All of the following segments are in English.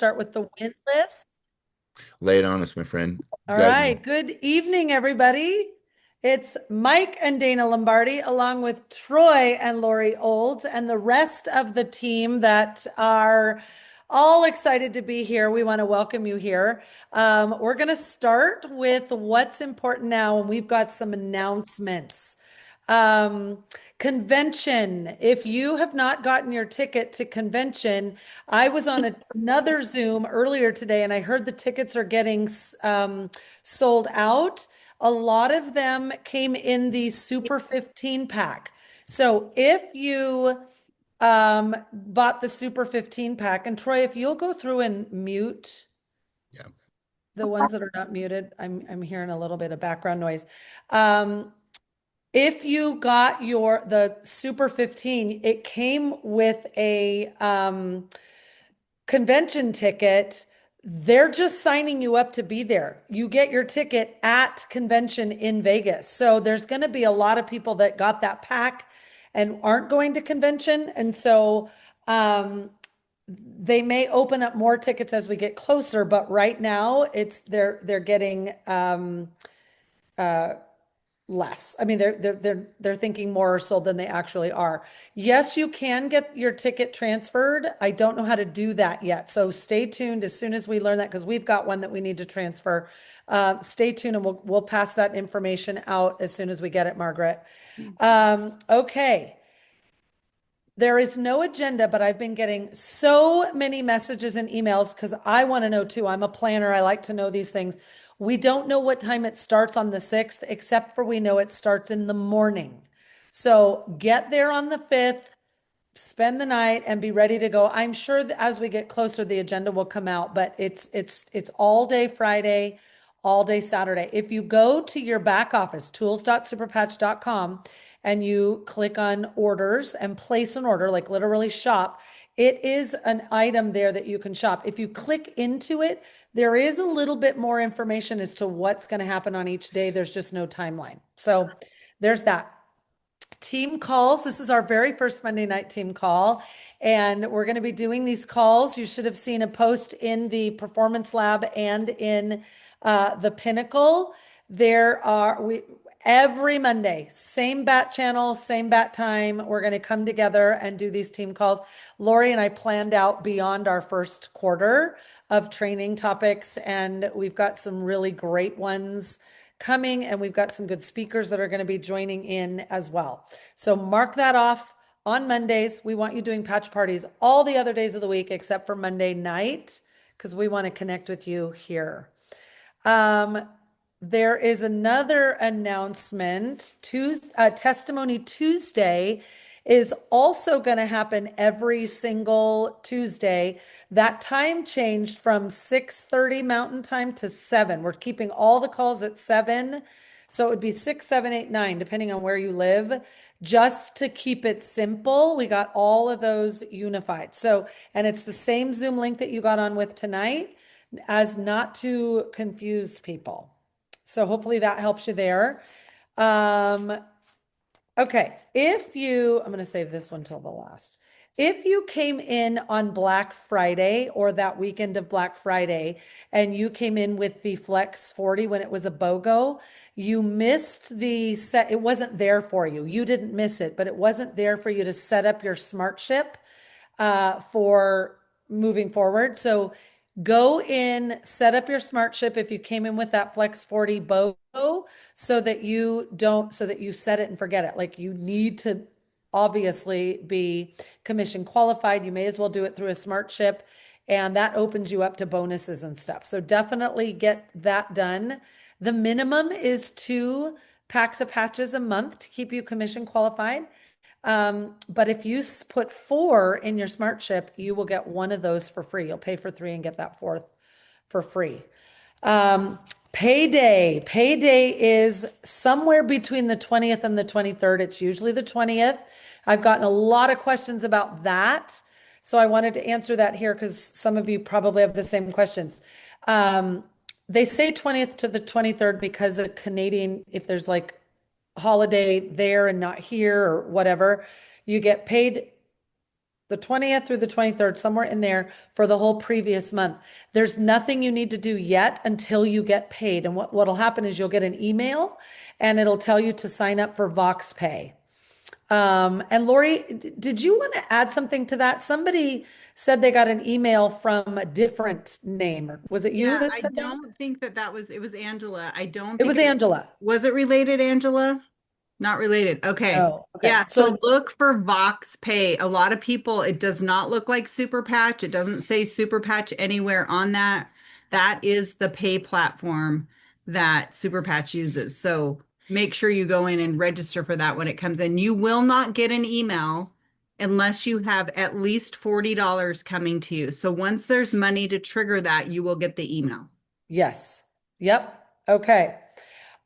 start with the win list. Lay it on us, my friend. All Guide right. me. Good evening, everybody. It's Mike and Dana Lombardi, along with Troy and Lori Olds, and the rest of the team that are all excited to be here. We want to welcome you here. We're going to start with what's important now, and we've got some announcements. Um, Convention. If you have not gotten your ticket to convention, I was on another Zoom earlier today and I heard the tickets are getting sold out. A lot of them came in the Super 15 pack. So if you bought the Super 15 pack, and Troy, if you'll go through and mute Yeah. the ones that are not muted, I'm hearing a little bit of background noise. Um, if you got the Super 15, it came with a convention ticket. They're just signing you up to be there. You get your ticket at convention in Vegas. So there's going to be a lot of people that got that pack and aren't going to convention. And so they may open up more tickets as we get closer, but right now they're getting less. I mean, they're thinking more sold than they actually are. Yes, you can get your ticket transferred. I don't know how to do that yet. So stay tuned as soon as we learn that because we've got one that we need to transfer. Stay tuned and we'll pass that information out as soon as we get it, Margaret. Okay. There is no agenda, but I've been getting so many messages and emails because I want to know too. I'm a planner. I like to know these things. We don't know what time it starts on the 6th, except for we know it starts in the morning. So get there on the 5th, spend the night and be ready to go. I'm sure that as we get closer, the agenda will come out, but it's all day Friday, all day Saturday. If you go to your back office, tools.superpatch.com, and you click on orders and place an order, like literally shop, it is an item there that you can shop. If you click into it, there is a little bit more information as to what's going to happen on each day. There's just no timeline. So there's that. Team calls. This is our very first Monday night team call. And we're going to be doing these calls. You should have seen a post in the Performance Lab and in the Pinnacle. We every Monday, same bat channel, same bat time. We're going to come together and do these team calls. Lori and I planned out beyond our first quarter of training topics, and we've got some really great ones coming, and we've got some good speakers that are going to be joining in as well. So mark that off on Mondays. We want you doing patch parties all the other days of the week except for Monday night because we want to connect with you here. Um, there is another announcement. Testimony Tuesday is also going to happen every single Tuesday. That time changed from 6:30 Mountain Time to 7. We're keeping all the calls at 7. So it would be 6, 7, 8, 9, depending on where you live. Just to keep it simple, we got all of those unified. So, and it's the same Zoom link that you got on with tonight as not to confuse people. So hopefully that helps you there. Um, okay, I'm going to save this one till the last. If you came in on Black Friday or that weekend of Black Friday and you came in with the Flex 40 when it was a BOGO, you missed the set. It wasn't there for you. You didn't miss it, but it wasn't there for you to set up your smart ship for moving forward. So go in, set up your smart ship if you came in with that Flex 40 BOGO so that you set it and forget it. Like you need to obviously be commission qualified. You may as well do it through a smart ship, and that opens you up to bonuses and stuff. So definitely get that done. The minimum is 2 packs of patches a month to keep you commission qualified. But if you put 4 in your smart ship, you will get one of those for free. You'll pay for 3 and get that fourth for free. Um, Payday. Payday is somewhere between the 20th and the 23rd. It's usually the 20th. I've gotten a lot of questions about that. So I wanted to answer that here because some of you probably have the same questions. Um, they say 20th to the 23rd because of Canadian, if there's like holiday there and not here or whatever, you get paid the 20th through the 23rd, somewhere in there for the whole previous month. There's nothing you need to do yet until you get paid. And what'll happen is you'll get an email and it'll tell you to sign up for Vox Pay. And Lori, did you want to add something to that? Somebody said they got an email from a different name. Was it you Yeah, that I said that? don't think that it was Angela. I don't It think was Angela. was it related, Angela? Not related. Okay. Oh, okay. Yeah, So so look for Vox Pay. A lot of people, it does not look like Super Patch. It doesn't say Super Patch anywhere on that. That is the pay platform that Super Patch uses. So make sure you go in and register for that when it comes in. You will not get an email unless you have at least $40 coming to you. So once there's money to trigger that, you will get the email. yes. Yep. Okay.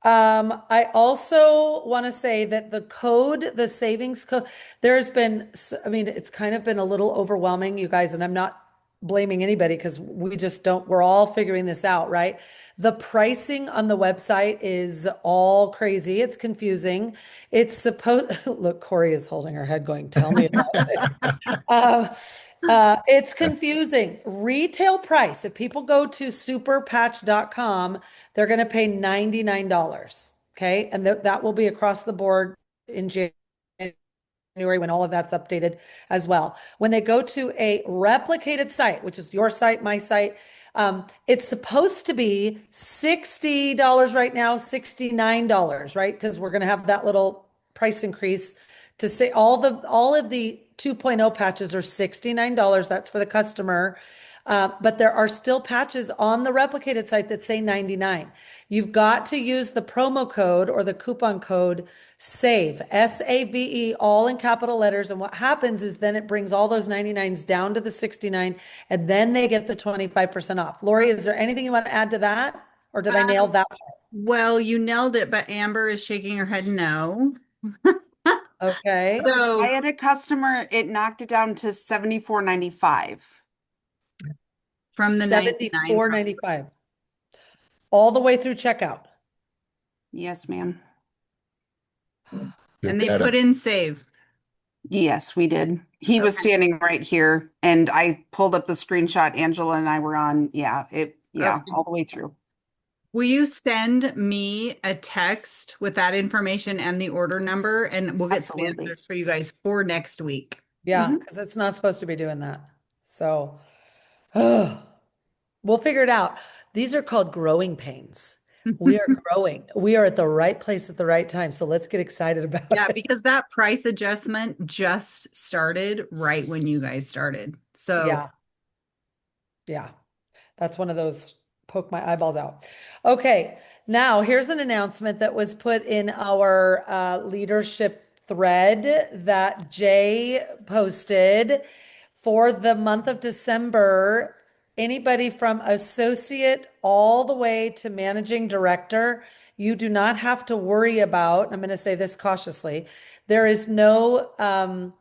I also want to say that the code, the savings code, there's been, I mean, it's kind of been a little overwhelming, you guys, and I'm not blaming anybody because we just don't, we're all figuring this out, right? The pricing on the website is all crazy. It's confusing. It's supposed, look, Corey is holding her head going, tell me about it. It's confusing. Retail price, if people go to superpatch.com, they're going to pay $99. Okay. And that will be across the board in January when all of that's updated as well. When they go to a replicated site, which is your site, my site, it's supposed to be $60 right now, $69, right? Because we're going to have that little price increase to say all of the 2.0 patches are $69. That's for the customer. But there are still patches on the replicated site that say 99. You've got to use the promo code or the coupon code SAVE, SAVE, all in capital letters. And what happens is then it brings all those 99s down to the 69, and then they get the 25% off. Lori, is there anything you want to add to that? Or did I nail that part? Well, you nailed it, but Amber is shaking her head no. Okay. I So had a customer, it knocked it down to $74.95. from the 99, 74.95. All the way through checkout. Yes, ma'am. Good and they data. put in save. Yes, we did. He was Okay. standing right here and I pulled up the screenshot Angela and I were on. Yeah, Okay. all the way through. Will you send me a text with that information and the order number, and we'll get some Absolutely. answers for you guys for next week. Yeah, Mhm. because it's not supposed to be doing that. So, we'll figure it out. These are called growing pains. We are growing. We are at the right place at the right time. So let's get excited about Yeah, it. because that price adjustment just started right when you guys started. So Yeah. Yeah. That's one of those poke my eyeballs out. Okay. Now, here's an announcement that was put in our leadership thread that Jay posted for the month of December. Anybody from associate all the way to managing director, you do not have to worry about, I'm going to say this cautiously, there is no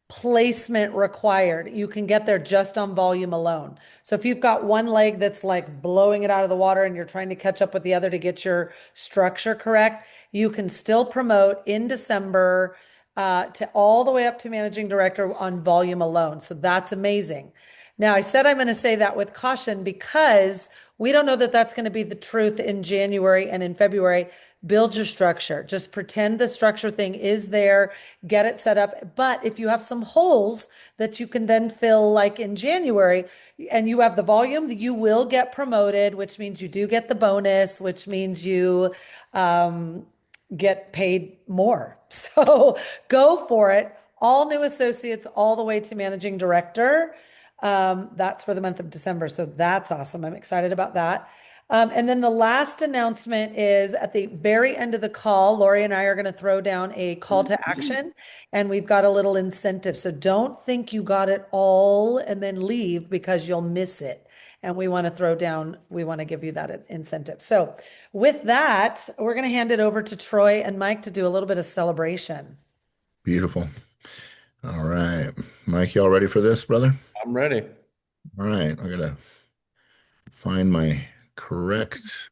placement required. You can get there just on volume alone. So if you've got one leg that's like blowing it out of the water and you're trying to catch up with the other to get your structure correct, you can still promote in December to all the way up to managing director on volume alone. So that's amazing. Now, I said I'm going to say that with caution because we don't know that that's going to be the truth in January and in February. Build your structure. Just pretend the structure thing is there, get it set up. But if you have some holes that you can then fill like in January and you have the volume, you will get promoted, which means you do get the bonus, which means you get paid more. So go for it. All new associates, all the way to managing director. That's for the month of December. So that's awesome. I'm excited about that. And then the last announcement is at the very end of the call, Lori and I are going to throw down a call to action and we've got a little incentive. So don't think you got it all and then leave because you'll miss it. And we want to give you that incentive. So with that, we're going to hand it over to Troy and Mike to do a little bit of celebration. Beautiful. All right. Mike, y'all ready for this, brother? I'm ready. All right. I gotta find my correct.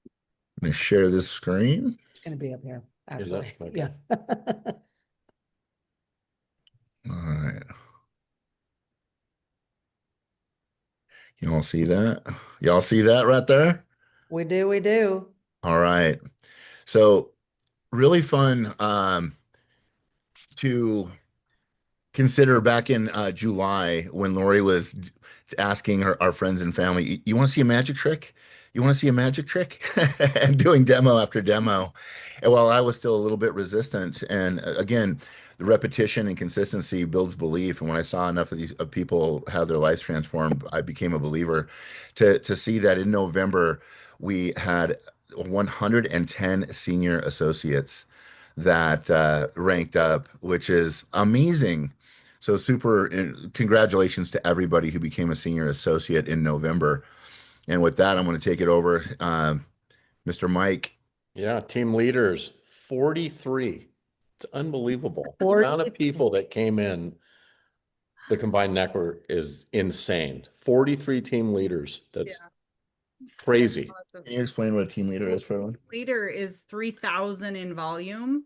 I'm gonna share this screen. It's going to be up here, Is that actually. okay? Yeah. All right. Y'all see that? Y'all see that right there? We do, we do. All right. So really fun to consider back in July when Lori was asking our friends and family, you want to see a magic trick? You want to see a magic trick? And doing demo after demo. And while I was still a little bit resistant, and again, the repetition and consistency builds belief. And when I saw enough of these people have their lives transformed, I became a believer. To see that in November we had 110 senior associates that ranked up, which is amazing. So super congratulations to everybody who became a senior associate in November. And with that, I'm going to take it over. Mr. Mike, Yeah, team leaders, 43. It's unbelievable. The amount of people that came in the combined network is insane. 43 team leaders. That's crazy. can you explain what a team leader is for everyone? Leader is 3,000 in volume.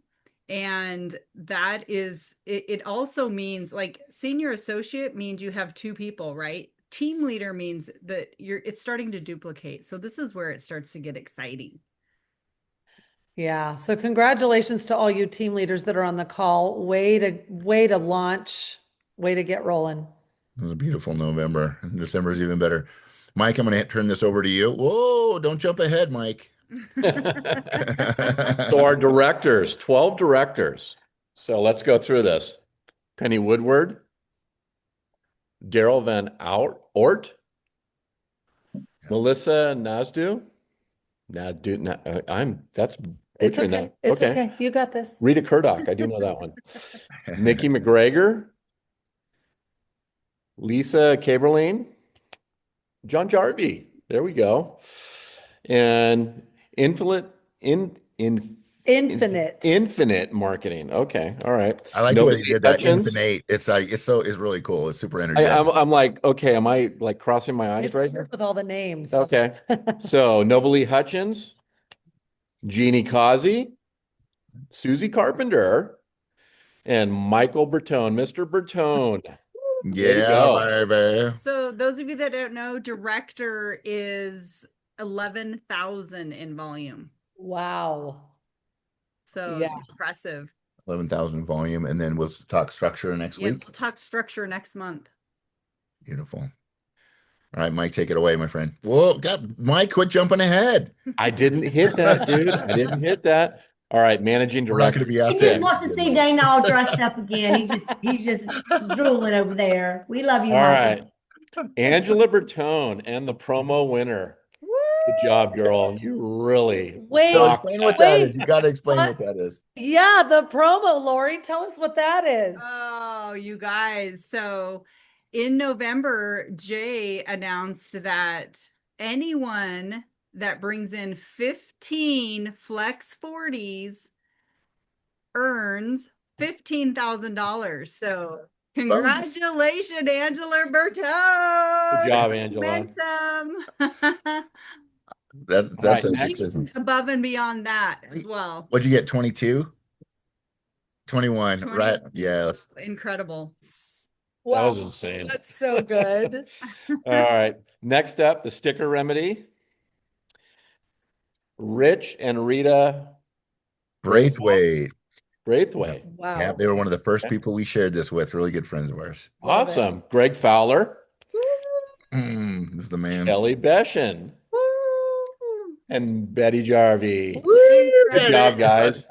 And that is, it also means like senior associate means you have two people, right? Team leader means that it's starting to duplicate. So this is where it starts to get exciting. Yeah. So congratulations to all you team leaders that are on the call. Way to launch, way to get rolling. It was a beautiful November. And December is even better. Mike, I'm going to turn this over to you. Whoa, don't jump ahead, Mike. So our directors, 12 directors. So let's go through this. Penny Woodward, Daryl Van Ort, Melissa Nasdu. That's It's butchering okay. that. It's okay. You got this. Rita Kurdock, I do know that one. Nikki McGregor, Lisa Kaberline, John Jarvie. There we go. And Infinite marketing. Okay. All right. I like the way you Nobody did that. Hutchins. Infinite. It's really cool. It's super I'm energetic. like, okay, am I like crossing my eyes It's right hard here? with all the names. Okay. So Novalee Hutchins, Jeannie Causey, Susie Carpenter, and Michael Bertone. Mr. Bertone. There you Yeah, go. baby. So those of you that don't know, director is 11,000 in volume. Wow. So Yeah. impressive. 11,000 volume. And then we'll talk structure next Yeah, week. we'll talk structure next month. Beautiful. All right, Mike, take it away, my friend. Whoa, Mike, quit jumping ahead. I didn't hit that, dude. I didn't hit that. All right, managing We're not director. going to be He asked just to- wants to see Dana all dressed up again. He's just drooling over there. We love you, All Michael. right. Angela Bertone and the promo winner. Good job, girl. You really Wait, So rocked explain what that. that wait. is. You got to explain What? what that is. Yeah, the promo, Lori. Tell us what that is. Oh, you guys. So in November, Jay announced that anyone that brings in 15 Flex 40s earns $15,000. So congratulations, Angela Bertone. Good job, Angela. Momentum. That's right, a next. business. Above and beyond that as well. What'd you get? 22? 21, 20. right? Yes. Incredible. That was Wow, insane. that's so good. All right. Next up, the sticker remedy. Rich and Rita Braithwaite. Braithwaite. Wow. Yeah, they were one of the first Okay. people we shared this with. Really good friends of ours. Love it. Awesome. Greg Fowler, This is the man. Kelly Beshin, and Betty Jarvie. Woo, Good job, guys.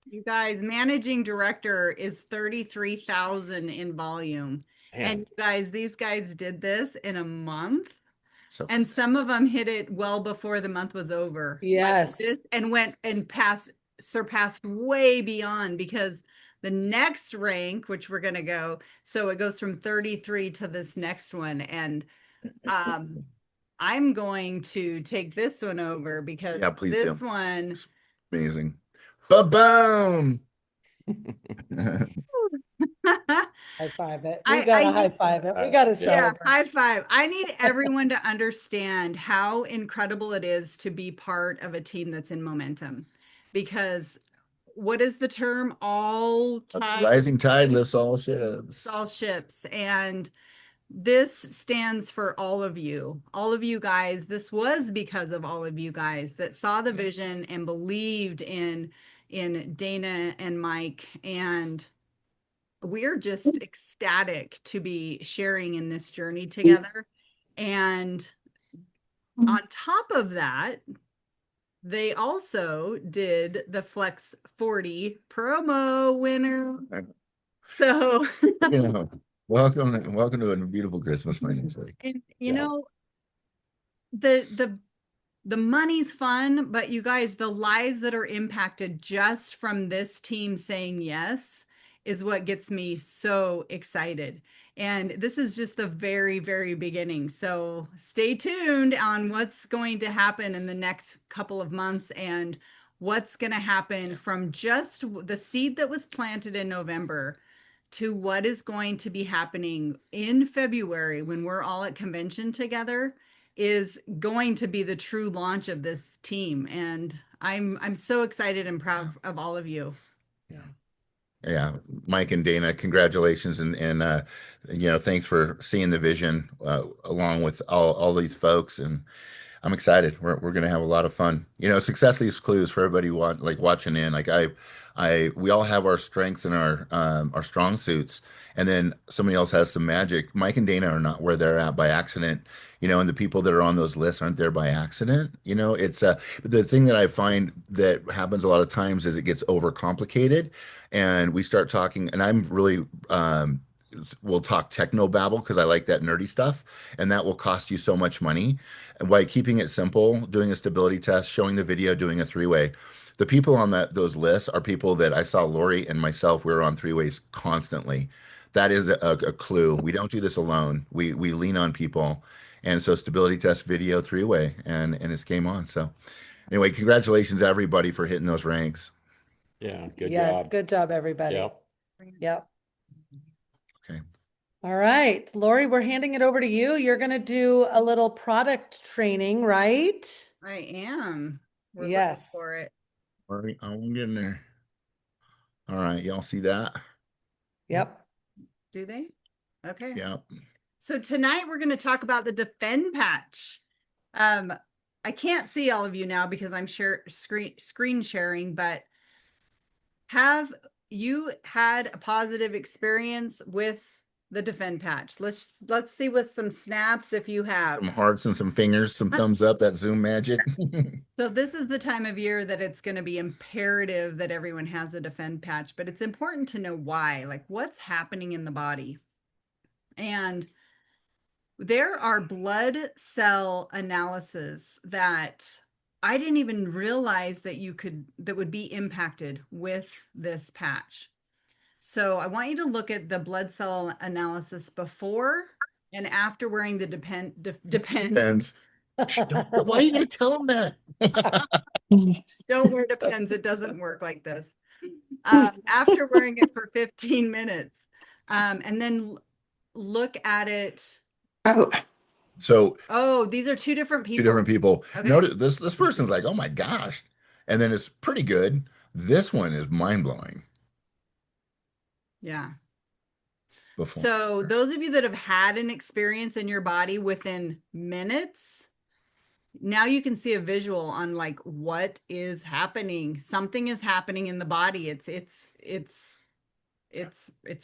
You guys, managing director is 33,000 in volume. Man, And you guys, these guys did this in a month. So And some of them hit it well before the month was over. Like Yes. this, and went and surpassed way beyond, because the next rank, which we're going to go, so it goes from 33 to this next one. And I'm going to take this one over because Yeah, please this do. one, amazing. Ba-boom. High five it. We I gotta need- high five it. We gotta Yeah. yeah, celebrate. high five. I need everyone to understand how incredible it is to be part of a team that's in momentum. Because what is the term? All tide Rising tide lifts all ships. all ships. And this stands for all of you guys. This was because of all of you guys that saw the vision and believed in Dana and Mike, and we're just ecstatic to be sharing in this journey together. And on top of that, they also did the Flex 40 promo winner. So, You know, welcome to a beautiful Christmas, my name's like. and Yeah. know, the money's fun, but you guys, the lives that are impacted just from this team saying yes is what gets me so excited. And this is just the very, very beginning. So stay tuned on what's going to happen in the next couple of months and what's going to happen from just the seed that was planted in November to what is going to be happening in February when we're all at convention together is going to be the true launch of this team. And I'm so excited and proud of all of you. Yeah, Mike and Dana, congratulations, and you know, thanks for seeing the vision along with all these folks, and I'm excited. We're gonna have a lot of fun. You know, success leaves clues for everybody watching in. Like we all have our strengths and our strong suits, and then somebody else has some magic. Mike and Dana are not where they're at by accident. You know, and the people that are on those lists aren't there by accident. You know, it's the thing that I find that happens a lot of times is it gets overcomplicated, and we start talking. And I'm really we'll talk techno babble because I like that nerdy stuff, and that will cost you so much money. And by keeping it simple, doing a stability test, showing the video, doing a three-way. The people on those lists are people that I saw Lori and myself, we were on three-ways constantly. That is a clue. We don't do this alone. We lean on people. And so stability test, video, three-way, and it's game on. So anyway, congratulations everybody for hitting those ranks. Yeah, good Yes, job. good job, everybody. Yep. Yep. Okay. All right, Lori, we're handing it over to you. You're going to do a little product training, right? I am. We're looking Yes. for it. All right, I'm getting there. All right, y'all see that? Yep. Do they? Okay. Yeah. So tonight we're going to talk about the Defend patch. I can't see all of you now because I'm screen sharing, but have you had a positive experience with the Defend patch? Let's see with some snaps if you have. Some hearts and some fingers, some thumbs up, that Zoom magic. So this is the time of year that it's going to be imperative that everyone has a Defend patch, but it's important to know why, like what's happening in the body. And there are blood cell analysis that I didn't even realize that that would be impacted with this patch. So I want you to look at the blood cell analysis before and after wearing the Depends. Why are you gonna tell them that? Don't wear Depends. It doesn't work like this. After wearing it for 15 minutes, and then look at it. So Oh, these are two different people. two different people. Okay. Notice this person's like, oh my gosh. And then it's pretty good. This one is mind-blowing. Yeah. Before. So those of you that have had an experience in your body within minutes, now you can see a visual on like what is happening. Something is happening in the body. It's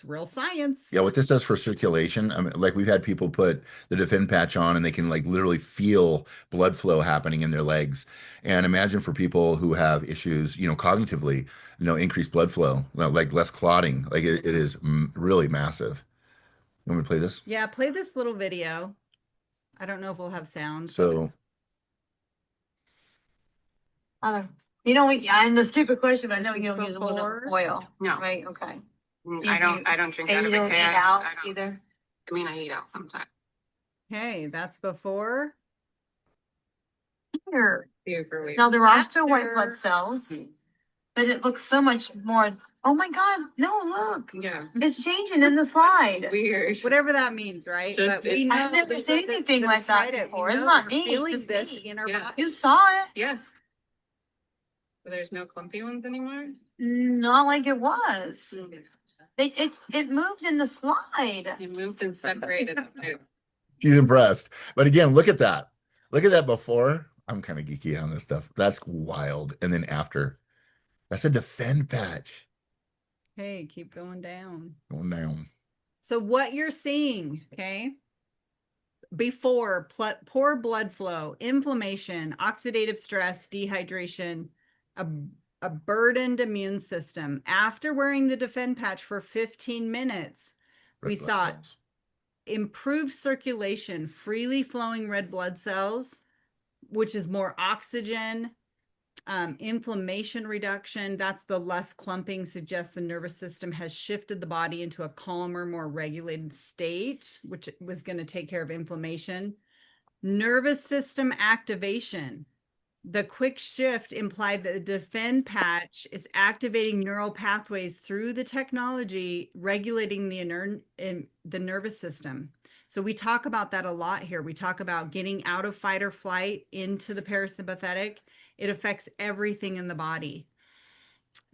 real science. Yeah, what this does for circulation, I mean, like we've had people put the Defend patch on and they can like literally feel blood flow happening in their legs. And imagine for people who have issues, you know, cognitively, you know, increased blood flow, like less clotting, like it is really massive. You want me to play this? Yeah, play this little video. I don't know if we'll have sound. So, you know, and a stupid question, but I know you don't use a little Before? oil. No. Right, okay. I don't drink out And of you a don't eat can. out I don't- either? I mean, I eat out sometimes. Okay, that's before. Here. Super Now, there are still white After- blood cells, but it looks so much more, oh my God, no, look. Yeah. It's changing in the slide. Weird. Whatever that means, right? Just- But we I've know I've never that- seen that- anything that like have that tried it. We before. It's know not we're me, feeling just this me. in our Yeah. body. You saw it. Yeah. So there's no clumpy ones anymore? Not like it was. It moved in the slide. You moved and separated. She's impressed. But again, look at that. Look at that before. I'm kind of geeky on this stuff. That's wild. And then after. That's a defend patch. Hey, keep going down. Going down. So what you're seeing, okay? Before, poor blood flow, inflammation, oxidative stress, dehydration, a burdened immune system. After wearing the defend patch for 15 minutes, we Red blood saw cells. improved circulation, freely flowing red blood cells, which is more oxygen, inflammation reduction. That's the less clumping, suggests the nervous system has shifted the body into a calmer, more regulated state, which was going to take care of inflammation. Nervous system activation. The quick shift implied that the defend patch is activating neural pathways through the technology, regulating the nervous system. So we talk about that a lot here. We talk about getting out of fight or flight into the parasympathetic. It affects everything in the body.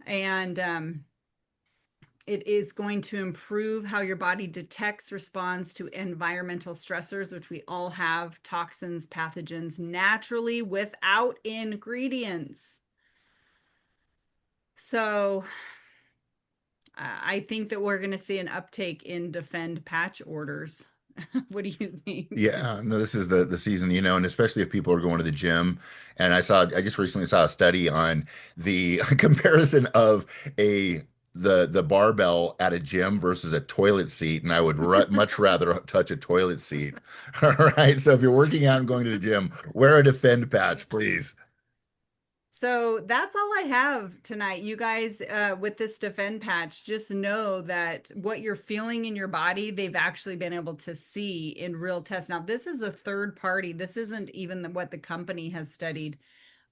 And it is going to improve how your body detects, responds to environmental stressors, which we all have, toxins, pathogens, naturally without ingredients. So I think that we're going to see an uptake in defend patch orders. What do you think? Yeah, no, this is the season, and especially if people are going to the gym. And I just recently saw a study on the comparison of the barbell at a gym versus a toilet seat, and I would much rather touch a toilet seat. All right, so if you're working out and going to the gym, wear a defend patch, please. So that's all I have tonight. You guys, with this defend patch, just know that what you're feeling in your body, they've actually been able to see in real tests. Now, this is a third party. This isn't even what the company has studied,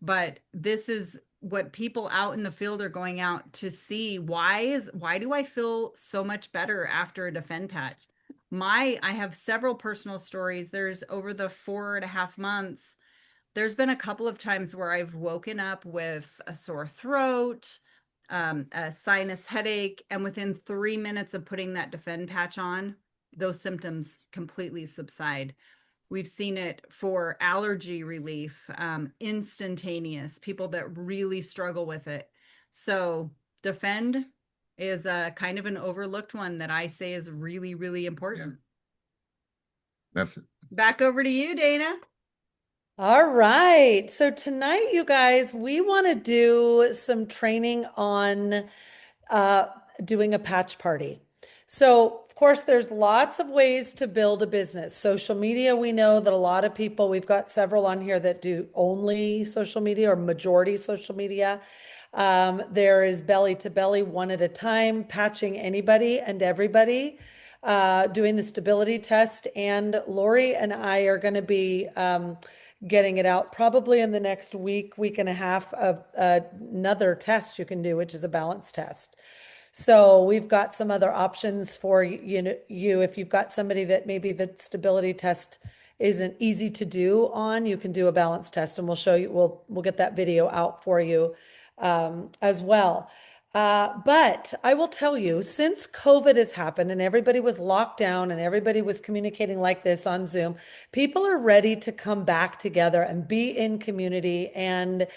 but this is what people out in the field are going out to see. Why do I feel so much better after a defend patch? I have several personal stories. There's over the 4.5 months, there's been a couple of times where I've woken up with a sore throat, a sinus headache, and within 3 minutes of putting that defend patch on, those symptoms completely subside. We've seen it for allergy relief, instantaneous, people that really struggle with it. So defend is a kind of an overlooked one that I say is really, really important. That's it. Back over to you, Dana. All right. So tonight, you guys, we want to do some training on doing a patch party. So, of course, there's lots of ways to build a business. Social media, we know that a lot of people, we've got several on here that do only social media or majority social media. There is belly to belly, one at a time, patching anybody and everybody, doing the stability test. And Lori and I are going to be getting it out probably in the next week and a half of another test you can do, which is a balance test. So we've got some other options for you if you've got somebody that maybe the stability test isn't easy to do on, you can do a balance test, and we'll show you, we'll get that video out for you as well. But I will tell you, since COVID has happened and everybody was locked down and everybody was communicating like this on Zoom, people are ready to come back together and be in community, and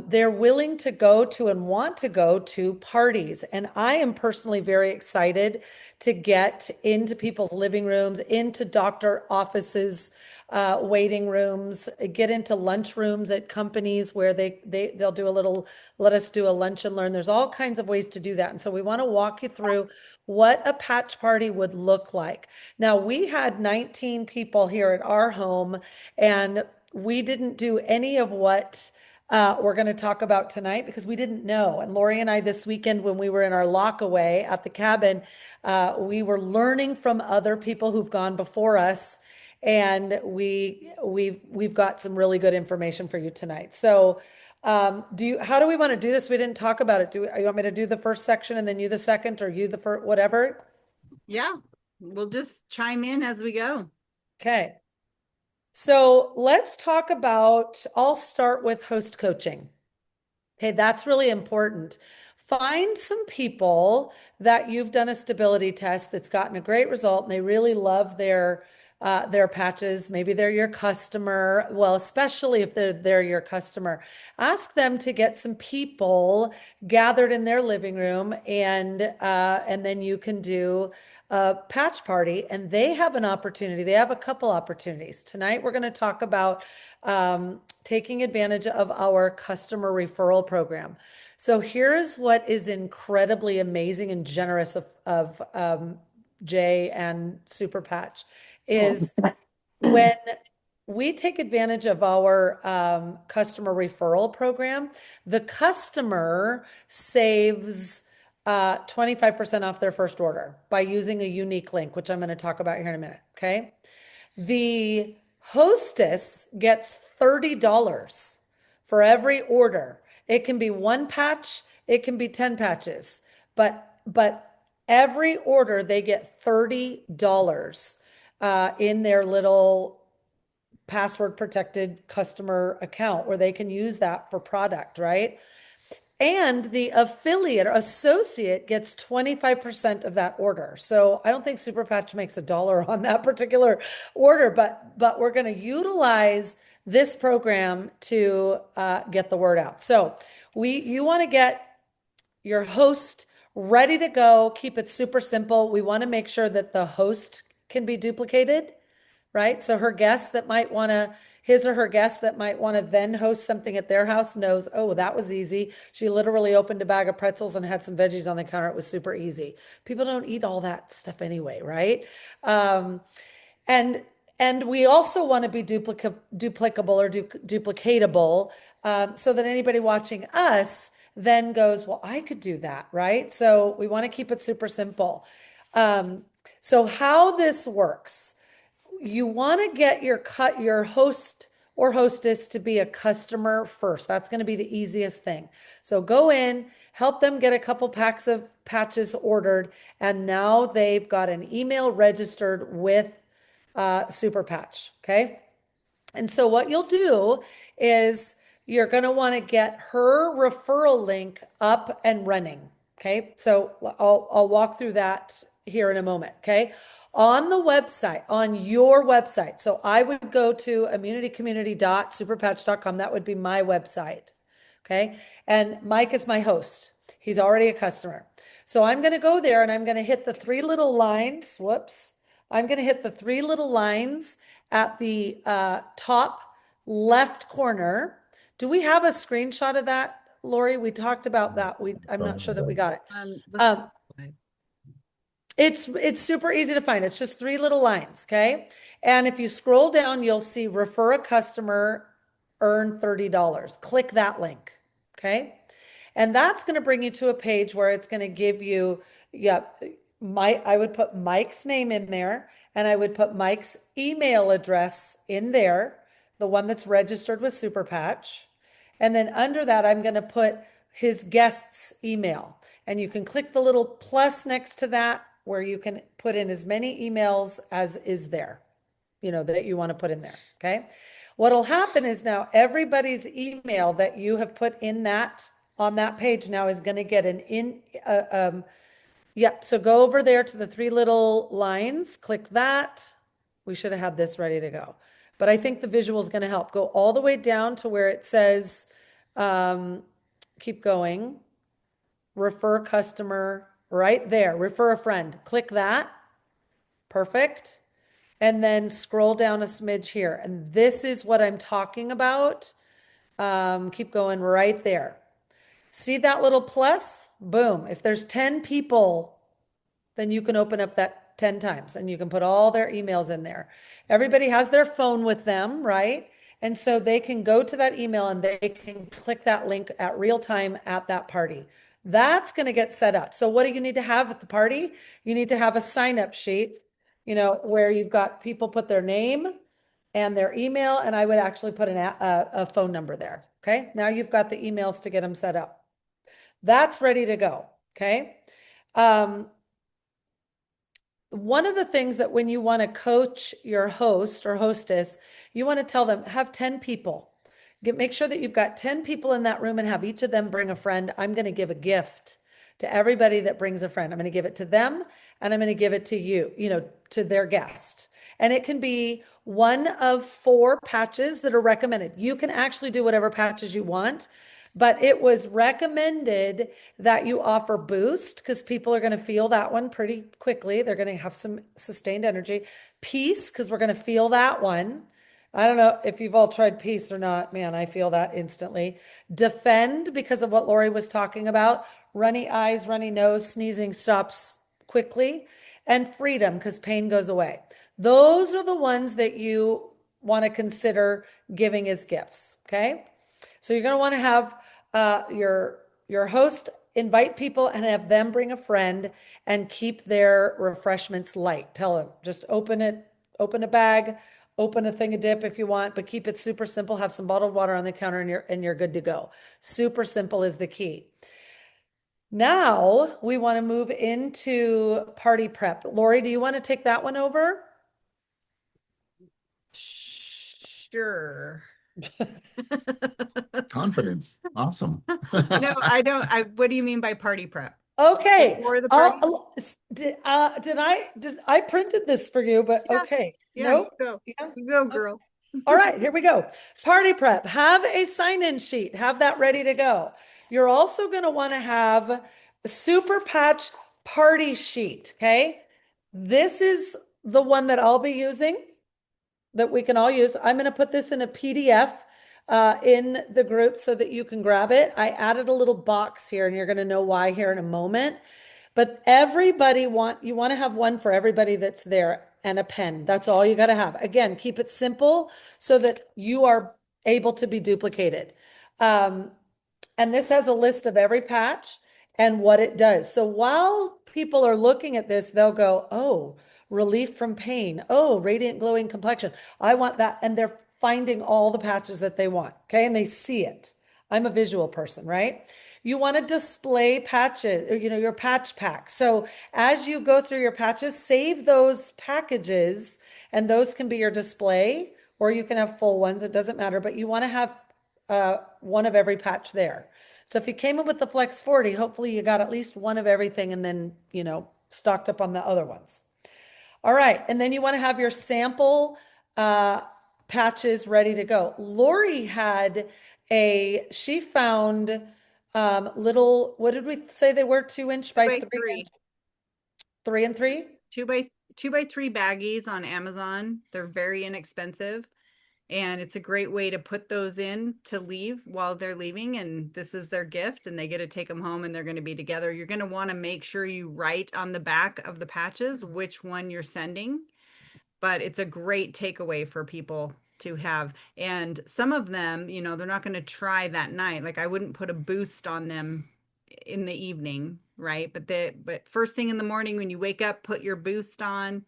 they're willing to go to and want to go to parties. And I am personally very excited to get into people's living rooms, into doctor offices, waiting rooms, get into lunch rooms at companies where they'll do a little, let us do a lunch and learn. There's all kinds of ways to do that. And so we want to walk you through what a patch party would look like. Now, we had 19 people here at our home, and we didn't do any of what we're going to talk about tonight because we didn't know. And Lori and I this weekend, when we were in our lock away at the cabin, we were learning from other people who've gone before us, and we've got some really good information for you tonight. So how do we want to do this? We didn't talk about it. You want me to do the first section and then you the second, or you the first, whatever? Yeah, we'll just chime in as we go. Okay. So let's talk about, I'll start with host coaching. Okay, that's really important. find some people that you've done a stability test that's gotten a great result and they really love their patches. Maybe they're your customer. Well, especially if they're your customer, ask them to get some people gathered in their living room, and then you can do a patch party. And they have an opportunity. They have a couple opportunities. Tonight, we're going to talk about taking advantage of our customer referral program. So here's what is incredibly amazing and generous of Jay and Super Patch is when we take advantage of our customer referral program, the customer saves 25% off their first order by using a unique link, which I'm going to talk about here in a minute. Okay. The hostess gets $30 for every order. It can be one patch, it can be 10 patches, but every order they get $30 in their little password protected customer account where they can use that for product, right? And the affiliate or associate gets 25% of that order. So I don't think Super Patch makes $1 on that particular order, but we're going to utilize this program to get the word out. So you want to get your host ready to go. Keep it super simple. We want to make sure that the host can be duplicated, right? So his or her guest that might want to then host something at their house knows, oh, that was easy. She literally opened a bag of pretzels and had some veggies on the counter. It was super easy. People don't eat all that stuff anyway, right? And we also want to be duplicable or duplicatable, so that anybody watching us then goes, well, I could do that, right? So we want to keep it super simple. So how this works, you want to get your host or hostess to be a customer first. That's going to be the easiest thing. So go in, help them get a couple packs of patches ordered, and now they've got an email registered with Super Patch. Okay. And so what you'll do is you're going to want to get her referral link up and running. Okay. So I'll walk through that here in a moment. Okay. On the website, on your website. So I would go to immunitycommunity.superpatch.com. That would be my website. Okay. And Mike is my host. He's already a customer. So I'm going to go there and I'm going to hit the three little lines. Whoops. I'm going to hit the three little lines at the top left corner. Do we have a screenshot of that, Lori? We talked about that. I'm not sure that we got it. It's super easy to find. It's just three little lines, okay? And if you scroll down, you'll see refer a customer, earn $30. Click that link, okay? And that's going to bring you to a page where it's going to give you, I would put Mike's name in there, and I would put Mike's email address in there, the one that's registered with Super Patch. And then under that, I'm going to put his guest's email. And you can click the little plus next to that where you can put in as many emails as is there, that you want to put in there, okay? What'll happen is now everybody's email that you have put in on that page now is going to get so go over there to the three little lines, click that. We should have had this ready to go. But I think the visual is going to help. Go all the way down to where it says, keep going, refer customer, right there, refer a friend. Click that. Perfect. And then scroll down a smidge here. And this is what I'm talking about. Keep going right there. See that little plus? Boom. If there's 10 people, then you can open up that 10 times and you can put all their emails in there. Everybody has their phone with them, right? And so they can go to that email and they can click that link at real time at that party. That's going to get set up. So what do you need to have at the party? You need to have a sign-up sheet, where you've got people put their name and their email, and I would actually put a phone number there. Okay. Now you've got the emails to get them set up. That's ready to go. Okay. One of the things that when you want to coach your host or hostess, you want to tell them, have 10 people. make sure that you've got 10 people in that room and have each of them bring a friend. I'm going to give a gift to everybody that brings a friend. I'm going to give it to them and I'm going to give it to you, to their guest. And it can be one of 4 patches that are recommended. You can actually do whatever patches you want, but it was recommended that you offer Boost because people are going to feel that one pretty quickly. They're going to have some sustained energy. Peace, because we're going to feel that one. I don't know if you've all tried Peace or not. Man, I feel that instantly. Defend, because of what Lori was talking about. Runny eyes, runny nose, sneezing stops quickly. And Freedom, because pain goes away. Those are the ones that you want to consider giving as gifts, okay? So you're going to want to have your host invite people and have them bring a friend and keep their refreshments light. Tell them, just open a bag, open a thing of dip if you want, but keep it super simple. Have some bottled water on the counter and you're good to go. Super simple is the key. Now we want to move into party prep. Lori, do you want to take that one over? Sure. Confidence. Awesome. No, I don't. What do you mean by party prep? Okay. Before the party? Did I printed this for you, but Yeah. okay. Yeah, No? go. Yeah. You go, girl. All right, here we go. Party prep. Have a sign-in sheet. Have that ready to go. You're also going to want to have a Super Patch party sheet, okay? This is the one that I'll be using that we can all use. I'm going to put this in a PDF in the group so that you can grab it. I added a little box here and you're going to know why here in a moment. But you want to have one for everybody that's there and a pen. That's all you got to have. Again, keep it simple so that you are able to be duplicated. And this has a list of every patch and what it does. So while people are looking at this, they'll go, oh, relief from pain. Oh, radiant glowing complexion. I want that. And they're finding all the patches that they want. Okay. And they see it. I'm a visual person, right? You want to display patches, or, your patch pack. So as you go through your patches, save those packages and those can be your display or you can have full ones. It doesn't matter, but you want to have one of every patch there. So if you came in with the Flex 40, hopefully you got at least one of everything and then, stocked up on the other ones. All right. And then you want to have your sample patches ready to go. Lori she found little, what did we say they were? 2-inch by 3? 3 and 3? 2x3 baggies on Amazon. They're very inexpensive. And it's a great way to put those in to leave while they're leaving. And this is their gift and they get to take them home and they're going to be together. You're going to want to make sure you write on the back of the patches which one you're sending. But it's a great takeaway for people to have. And some of them, they're not going to try that night. Like I wouldn't put a Boost on them in the evening, right? But first thing in the morning when you wake up, put your Boost on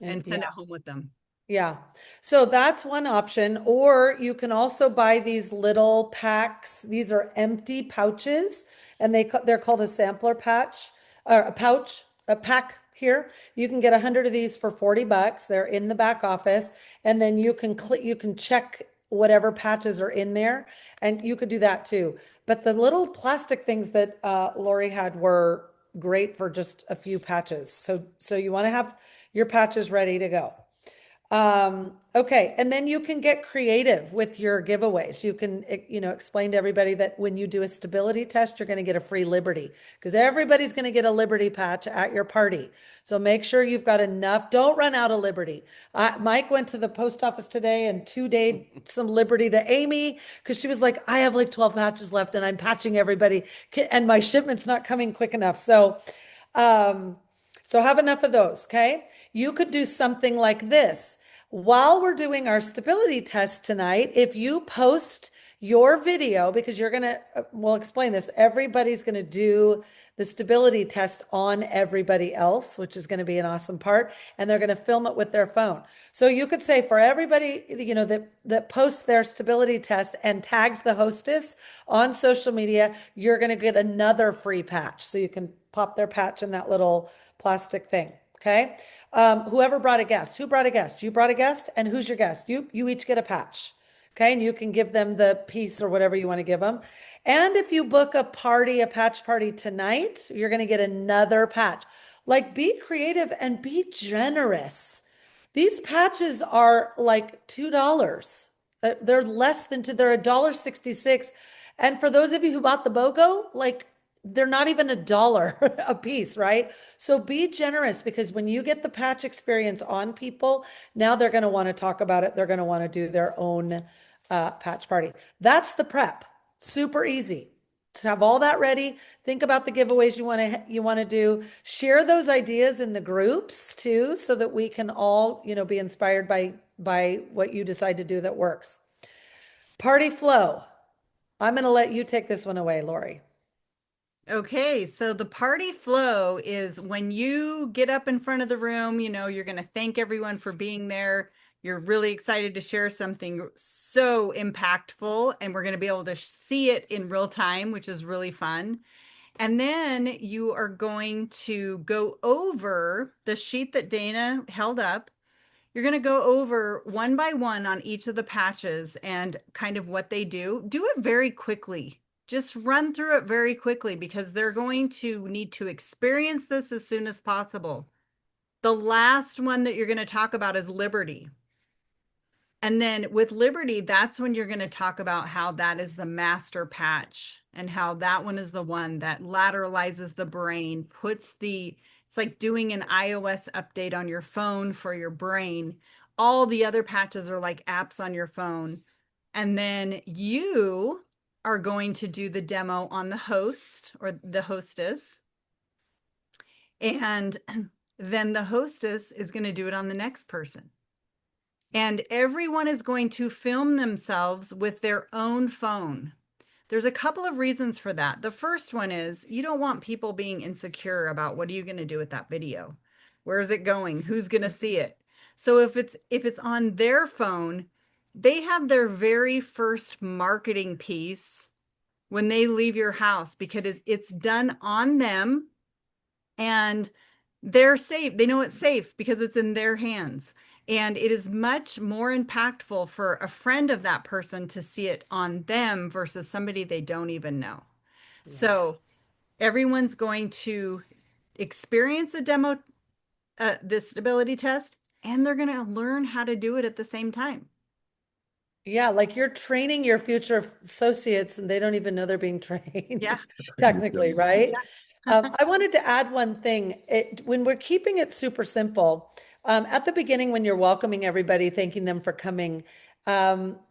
and send it home with them. Yeah. So that's one option. Or you can also buy these little packs. These are empty pouches and they're called a sampler patch or a pack here. You can get 100 of these for $40. They're in the back office. And then you can check whatever patches are in there and you could do that too. But the little plastic things that Lori had were great for just a few patches. So you want to have your patches ready to go. Okay. And then you can get creative with your giveaways. You can, explain to everybody that when you do a stability test, you're going to get a free Liberty because everybody's going to get a Liberty patch at your party. So make sure you've got enough. Don't run out of Liberty. Mike went to the post office today and 2-dayed some Liberty to Amy because she was like, I have like 12 patches left and I'm patching everybody and my shipment's not coming quick enough. So have enough of those. Okay. You could do something like this. While we're doing our stability test tonight, if you post your video, because we'll explain this, everybody's going to do the stability test on everybody else, which is going to be an awesome part, and they're going to film it with their phone. So you could say for everybody, that posts their stability test and tags the hostess on social media, you're going to get another free patch. So you can pop their patch in that little plastic thing. Okay. Whoever brought a guest, who brought a guest? You brought a guest, and who's your guest? You each get a patch. Okay, and you can give them the piece or whatever you want to give them. And if you book a party, a patch party tonight, you're going to get another patch. Like, be creative and be generous. These patches are like $2. They're less than two. They're $1.66. And for those of you who bought the BOGO, like, they're not even $1 a piece, right? So be generous, because when you get the patch experience on people, now they're going to want to talk about it. They're going to want to do their own patch party. That's the prep. Super easy to have all that ready. Think about the giveaways you want to do. Share those ideas in the groups too, so that we can all, be inspired by what you decide to do that works. Party flow. I'm going to let you take this one away, Lori. Okay, so the party flow is when you get up in front of the room, you're going to thank everyone for being there. You're really excited to share something so impactful, and we're going to be able to see it in real time, which is really fun. And then you are going to go over the sheet that Dana held up. You're going to go over one by one on each of the patches and kind of what they do. Do it very quickly. Just run through it very quickly, because they're going to need to experience this as soon as possible. The last one that you're going to talk about is Liberty. And then with Liberty, that's when you're going to talk about how that is the master patch, and how that one is the one that lateralizes the brain, it's like doing an iOS update on your phone for your brain. All the other patches are like apps on your phone. And then you are going to do the demo on the host or the hostess. And then the hostess is going to do it on the next person. And everyone is going to film themselves with their own phone. There's a couple of reasons for that. The first one is you don't want people being insecure about what are you going to do with that video? Where is it going? Who's going to see it? So if it's on their phone, they have their very first marketing piece when they leave your house, because it's done on them, and they're safe. They know it's safe because it's in their hands. And it is much more impactful for a friend of that person to see it on them versus somebody they don't even know. Yeah. So everyone's going to experience a demo, this stability test, and they're going to learn how to do it at the same time. Yeah, like you're training your future associates and they don't even know they're being trained. Yeah. Technically, right? Yeah. I wanted to add one thing. When we're keeping it super simple, at the beginning, when you're welcoming everybody, thanking them for coming,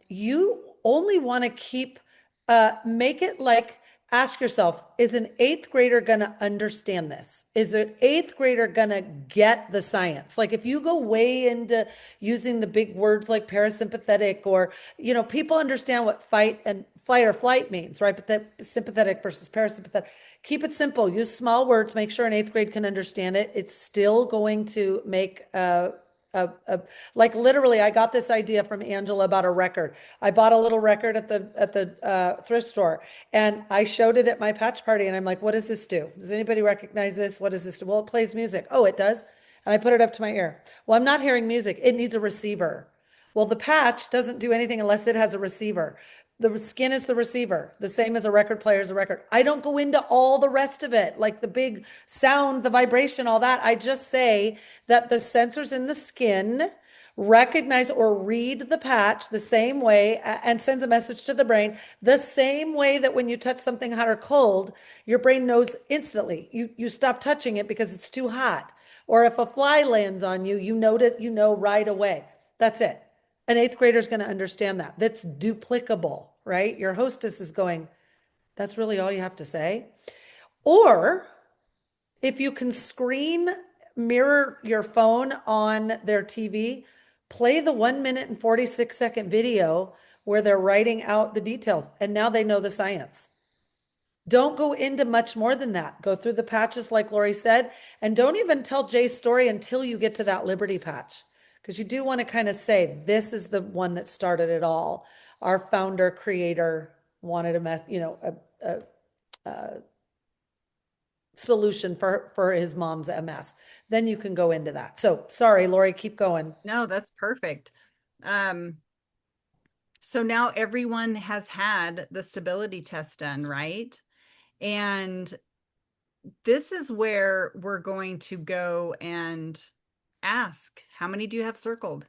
you only want to make it like, ask yourself, is an 8th grader going to understand this? Is an 8th grader going to get the science? Like, if you go way into using the big words like parasympathetic, or, people understand what fight or flight means, right? But the sympathetic versus parasympathetic, keep it simple. Use small words. Make sure an 8th grade can understand it. It's still going to make like, literally, I got this idea from Angela about a record. I bought a little record at the thrift store, and I showed it at my patch party, and I'm like, what does this do? Does anybody recognize this? What does this do? Well, it plays music. Oh, it does. And I put it up to my ear. Well, I'm not hearing music. It needs a receiver. Well, the patch doesn't do anything unless it has a receiver. The skin is the receiver, the same as a record player is a record. I don't go into all the rest of it, like the big sound, the vibration, all that. I just say that the sensors in the skin recognize or read the patch the same way, and sends a message to the brain the same way that when you touch something hot or cold, your brain knows instantly. You stop touching it because it's too hot. Or if a fly lands on you, you know right away. That's it. An 8th grader is going to understand that. That's duplicable, right? Your hostess is going, that's really all you have to say. Or if you can mirror your phone on their TV, play the 1 minute and 46-second video where they're writing out the details, and now they know the science. Don't go into much more than that. Go through the patches like Lori said, and don't even tell Jay's story until you get to that Liberty patch. Because you do want to kind of say, this is the one that started it all. Our founder, creator wanted a solution for his mom's MS. Then you can go into that. So sorry, Lori, keep going. No, that's perfect. So now everyone has had the stability test done, right? And this is where we're going to go and ask, how many do you have circled?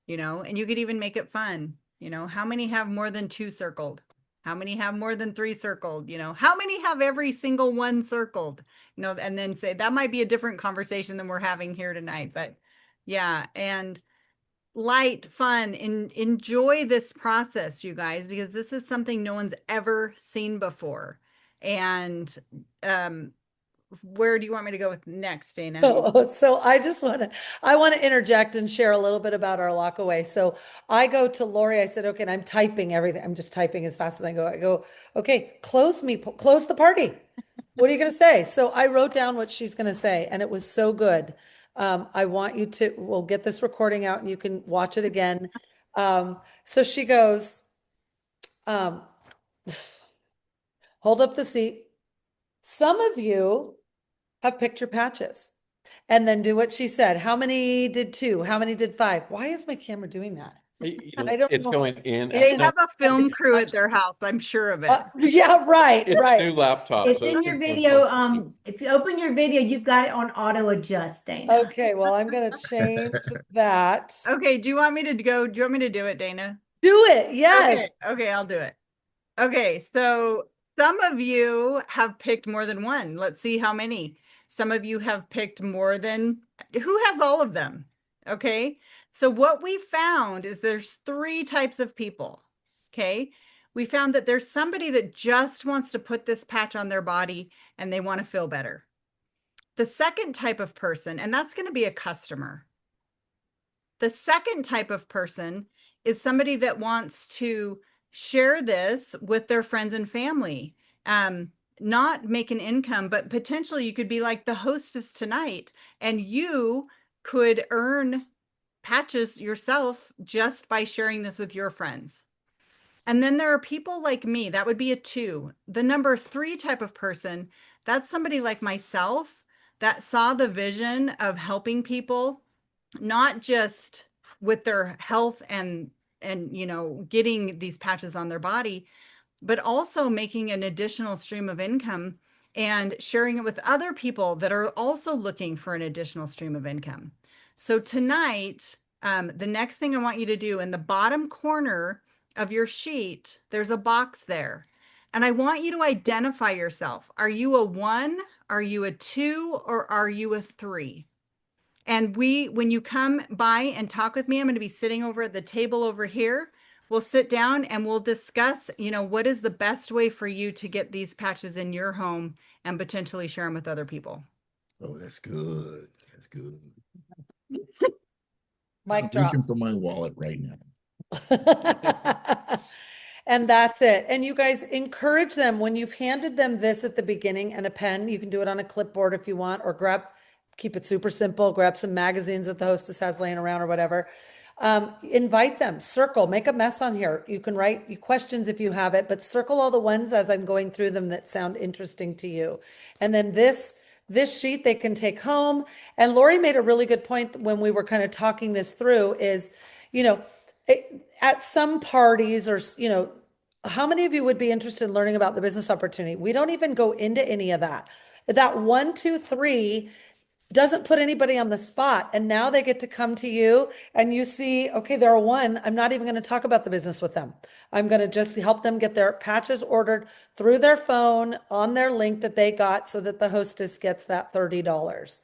You know, and you could even make it fun. You know, how many have more than 2 circled? How many have more than 3 circled? You know, how many have every single one circled? You know, and then say that might be a different conversation than we're having here tonight. But yeah, and light, fun, and enjoy this process, you guys, because this is something no one's ever seen before. And where do you want me to go with next, Dana? So I want to interject and share a little bit about our lock away. So I go to Lori, I said, okay, and I'm typing everything. I'm just typing as fast as I go. I go, okay, close the party. What are you going to say? So I wrote down what she's going to say, and it was so good. I want you to, we'll get this recording out and you can watch it again. So she goes, hold up the seat. Some of you have picture patches. And then do what she said. How many did 2? How many did 5? Why is my camera doing that? I don't It's know. going in. They no, have a film crew at their house, I'm sure of it. Yeah, right, it's right. new laptops. It's so in it's your in video. both. If you open your video, you've got it on auto adjust, Dana. Okay, well, I'm gonna change that. Okay, do you want me to go? Do you want me to do it, Dana? Do it, yes. Okay, I'll do it. Okay, so some of you have picked more than one. Let's see how many. Some of you have picked more than, who has all of them? Okay, so what we found is there's 3 types of people. Okay, we found that there's somebody that just wants to put this patch on their body and they want to feel better. The second type of person, and that's going to be a customer. The second type of person is somebody that wants to share this with their friends and family. Not make an income, but potentially you could be like the hostess tonight and you could earn patches yourself just by sharing this with your friends. And then there are people like me, that would be a 2. The number 3 type of person, that's somebody like myself that saw the vision of helping people, not just with their health and you know, getting these patches on their body, but also making an additional stream of income and sharing it with other people that are also looking for an additional stream of income. So tonight, the next thing I want you to do, in the bottom corner of your sheet, there's a box there. And I want you to identify yourself. Are you a 1? Are you a 2? Or are you a 3? And when you come by and talk with me, I'm going to be sitting over at the table over here. We'll sit down and we'll discuss, you know, what is the best way for you to get these patches in your home and potentially share them with other people. Oh, that's good. That's good. Mic drop. Reaching for my wallet right now. And that's it. And you guys encourage them when you've handed them this at the beginning and a pen. You can do it on a clipboard if you want, or keep it super simple, grab some magazines that the hostess has laying around or whatever. Invite them, circle, make a mess on here. You can write your questions if you have it, but circle all the ones as I'm going through them that sound interesting to you. And then this sheet they can take home. And Lori made a really good point when we were kind of talking this through is, you know, at some parties or, you know, how many of you would be interested in learning about the business opportunity? We don't even go into any of that. That 1, 2, 3 doesn't put anybody on the spot. And now they get to come to you and you see, okay, they're a 1. I'm not even going to talk about the business with them. I'm going to just help them get their patches ordered through their phone on their link that they got so that the hostess gets that $30.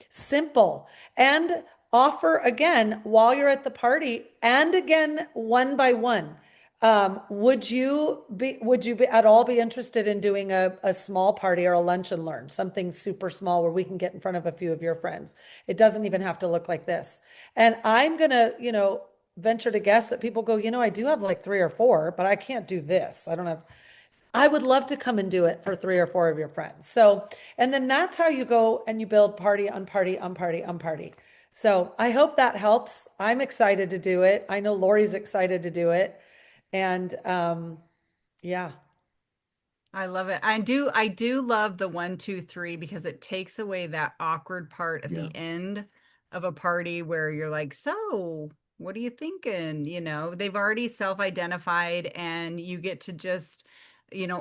Simple. And offer again while you're at the party and again, one by one. Would you be at all be interested in doing a small party or a lunch and learn, something super small where we can get in front of a few of your friends? It doesn't even have to look like this. And I'm going to, you know, venture to guess that people go, you know, I do have like 3 or 4, but I can't do this. I would love to come and do it for 3 or 4 of your friends. So, and then that's how you go and you build party on party on party on party. So I hope that helps. I'm excited to do it. I know Lori's excited to do it. And yeah. I love it. I do love the 1, 2, 3 because it takes away that awkward part at the end of a party where you're like, so What are you thinking? They've already self-identified, and you get to just,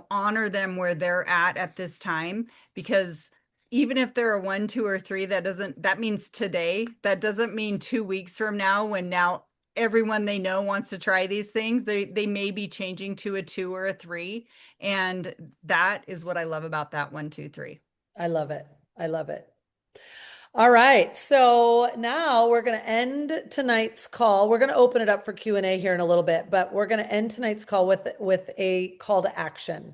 honor them where they're at this time, because even if they're a 1, 2, or 3, that means today. That doesn't mean 2 weeks from now, when now everyone they know wants to try these things. They may be changing to a 2 or a 3. And that is what I love about that 1, 2, 3. I love it. I love it. All right. So now we're going to end tonight's call. We're going to open it up for Q&A here in a little bit, but we're going to end tonight's call with a call to action.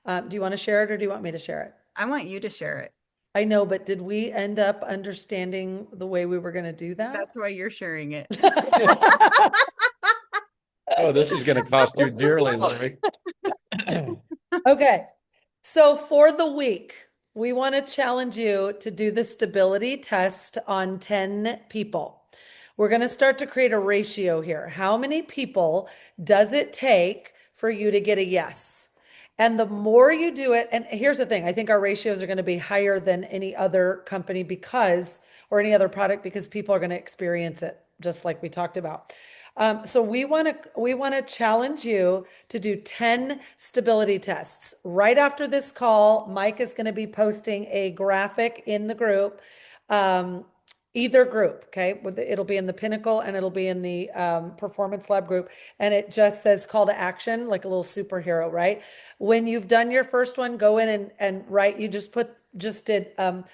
Do you want to share it, or do you want me to share it? I want you to share it. I know, but did we end up understanding the way we were going to do that? That's why you're sharing it. Oh, this is going to cost you dearly, Lori. Okay. So for the week, we want to challenge you to do the stability test on 10 people. We're going to start to create a ratio here. How many people does it take for you to get a yes? And the more you do it, and here's the thing, I think our ratios are going to be higher than any other company or any other product, because people are going to experience it, just like we talked about. So we want to challenge you to do 10 stability tests. Right after this call, Mike is going to be posting a graphic in the group, either group, okay? It'll be in the Pinnacle and it'll be in the Performance Lab group, and it just says call to action, like a little superhero, right? When you've done your first one, go in and write. You just did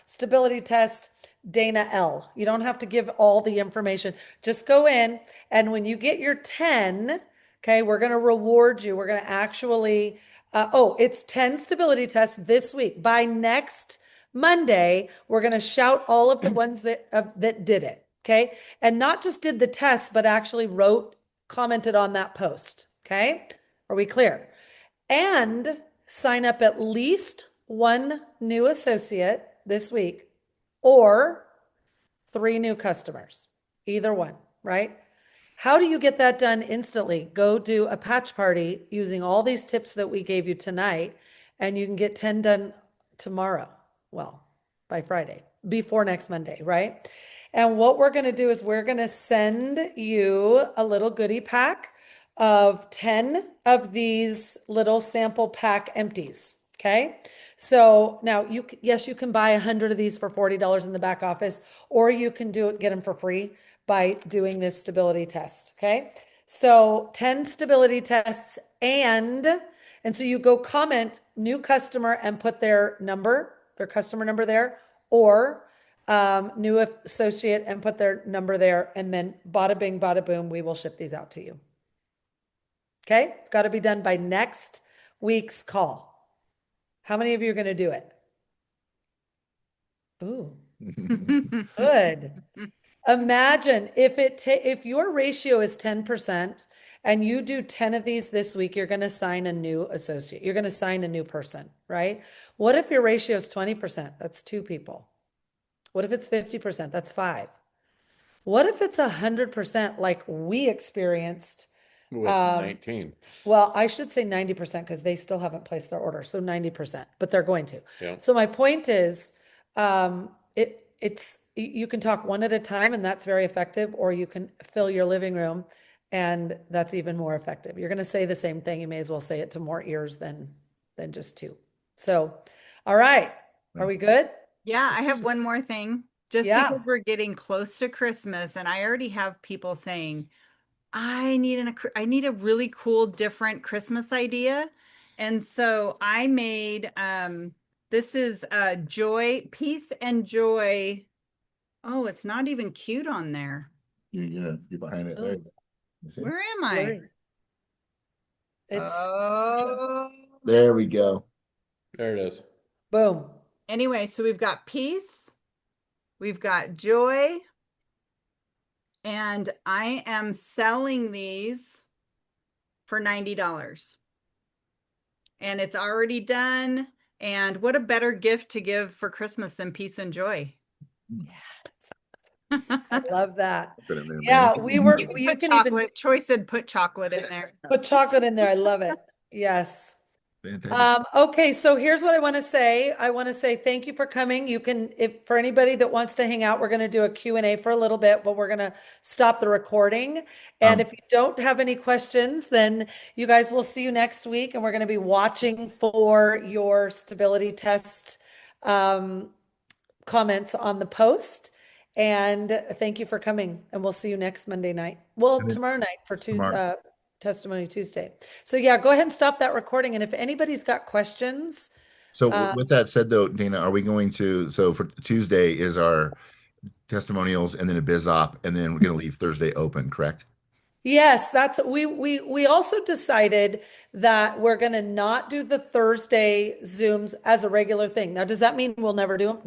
stability test Dana L. You don't have to give all the information. Just go in, and when you get your 10, okay, we're going to reward you. We're going to actually, it's 10 stability tests this week. By next Monday, we're going to shout all of the ones that did it, okay? And not just did the test, but actually commented on that post, okay? Are we clear? And sign up at least one new associate this week, or 3 new customers, either one, right? How do you get that done instantly? Go do a patch party using all these tips that we gave you tonight, and you can get 10 done tomorrow. Well, by Friday, before next Monday, right? And what we're going to do is we're going to send you a little goodie pack of 10 of these little sample pack empties. Okay. So now you can buy 100 of these for $40 in the back office, or you can get them for free by doing this stability test. Okay. So 10 stability tests, and so you go comment new customer and put their customer number there, or new associate and put their number there, and then bada bing, bada boom, we will ship these out to you. Okay. It's got to be done by next week's call. How many of you are going to do it? Ooh, good. Imagine if your ratio is 10% and you do 10 of these this week, you're going to sign a new associate. You're going to sign a new person, right? What if your ratio is 20%? That's 2 people. What if it's 50%? That's 5. What if it's 100% like we experienced? With 19. Well, I should say 90% because they still haven't placed their order. So 90%, but they're going to. Yeah. So my point is, you can talk one at a time, and that's very effective, or you can fill your living room, and that's even more effective. You're going to say the same thing. You may as well say it to more ears than just 2. So, all right. Are we good? Yeah, I have one more thing. Just Yeah. because we're getting close to Christmas, and I already have people saying, I need a really cool, different Christmas idea. And so I made, this is Peace and Joy. Oh, it's not even cute on there. You're behind it. Oh. There you go. You see? Where am I? It's There we go. There it is. boom. Anyway, so we've got peace, we've got joy, and I am selling these for $90. And it's already done. And what a better gift to give for Christmas than peace and joy. I love that. Put it in there, Yeah, man. you Put can even chocolate. Troy said put chocolate in there. put chocolate in there. I love it. Yes. Fantastic. Okay, so here's what I want to say. I want to say thank you for coming. You can, if for anybody that wants to hang out, we're going to do a Q&A for a little bit, but we're going to stop the recording. And Um, if you don't have any questions, then you guys will see you next week, and we're going to be watching for your stability test comments on the post. And thank you for coming, and we'll see you next Monday night. Well, And then tomorrow night for tomorrow. Testimony Tuesday. So yeah, go ahead and stop that recording. And if anybody's got questions, So with that said, though, Dana, are we going to, so for Tuesday is our testimonials and then a biz op, and then we're going to leave Thursday open, correct? yes, that's we also decided that we're going to not do the Thursday Zooms as a regular thing. Now, does that mean we'll never do them?